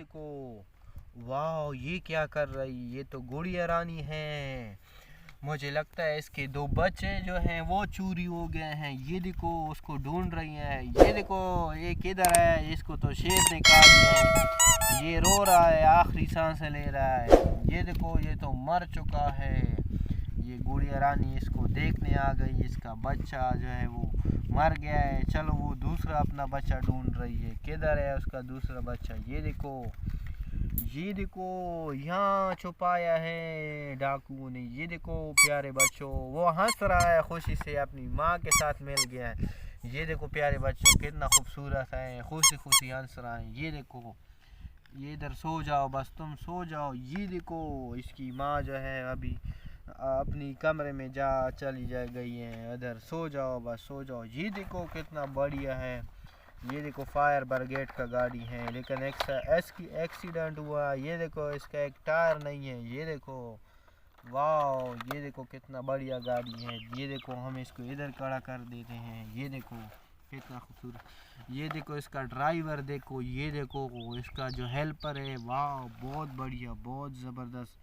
देखो, वाह ये क्या कर रही, ये तो गुड़िया रानी है। मुझे लगता है इसके दो बच्चे जो हैं वो चोरी हो गए हैं। ये देखो उसको ढूंढ रही है। ये देखो ये किधर है, इसको तो शेर ने खा लिया है। ये रो रहा है, आखिरी सांसें ले रहा है। ये देखो ये तो मर चुका है। ये गुड़िया रानी इसको देखने आ गई, इसका बच्चा जो है वो मर गया है। चलो वो दूसरा अपना बच्चा ढूंढ रही है, किधर है उसका दूसरा बच्चा। ये देखो यहाँ छुपाया है डाकुओं ने। ये देखो प्यारे बच्चों, वो हंस रहा है खुशी से, अपनी माँ के साथ मिल गया है। ये देखो प्यारे बच्चों कितना खूबसूरत है, खुशी खुशी हंस रहा है। ये देखो, ये इधर सो जाओ, बस तुम सो जाओ। ये देखो इसकी माँ जो है अभी अपनी कमरे में चली जा गई है। इधर सो जाओ, बस सो जाओ। ये देखो कितना बढ़िया है। ये देखो फायर ब्रिगेड का गाड़ी है, लेकिन एक्सीडेंट हुआ। ये देखो इसका एक टायर नहीं है। ये देखो वाह, ये देखो कितना बढ़िया गाड़ी है। ये देखो हम इसको इधर खड़ा कर देते हैं। ये देखो कितना खूबसूरत। ये देखो इसका ड्राइवर देखो, ये देखो इसका जो हेल्पर है, वाह बहुत बढ़िया, बहुत ज़बरदस्त।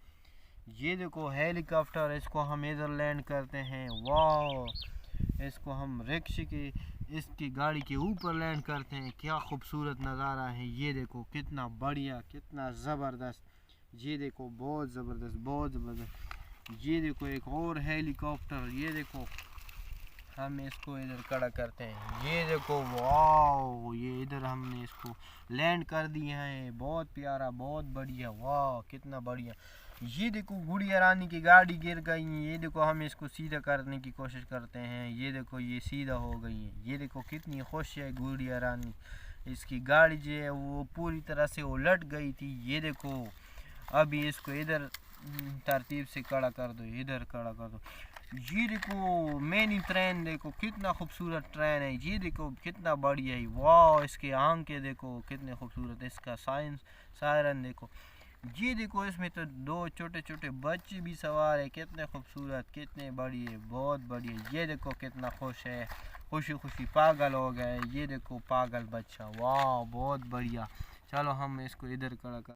ये देखो हेलीकॉप्टर, इसको हम इधर लैंड करते हैं। वाह, इसको हम रिक्शे की इसकी गाड़ी के ऊपर लैंड करते हैं। क्या खूबसूरत नज़ारा है। ये देखो कितना बढ़िया, कितना ज़बरदस्त। ये देखो बहुत ज़बरदस्त, बहुत ज़बरदस्त। ये देखो एक और हेलीकॉप्टर, ये देखो हम इसको इधर खड़ा करते हैं। ये देखो वाह, ये इधर हमने इसको लैंड कर दिया है। बहुत प्यारा, बहुत बढ़िया, वाह कितना बढ़िया। ये देखो गुड़िया रानी की गाड़ी गिर गई। ये देखो हम इसको सीधा करने की कोशिश करते हैं। ये देखो ये सीधा हो गई है। ये देखो कितनी खुश है गुड़िया रानी। इसकी गाड़ी जो है वो पूरी तरह से उलट गई थी। ये देखो अभी इसको इधर तरतीब से खड़ा कर दो, इधर खड़ा कर दो। ये देखो मिनी ट्रेन, देखो कितना खूबसूरत ट्रेन है। ये देखो कितना बढ़िया है, वाह इसके आंखें देखो कितने खूबसूरत, इसका सायरन देखो। ये देखो इसमें तो दो छोटे छोटे बच्चे भी सवार है, कितने खूबसूरत, कितने बड़ी है, बहुत बढ़िया। ये देखो कितना खुश है, खुशी खुशी पागल हो गए। ये देखो पागल बच्चा, वाह बहुत बढ़िया। चलो हम इसको इधर खड़ा कर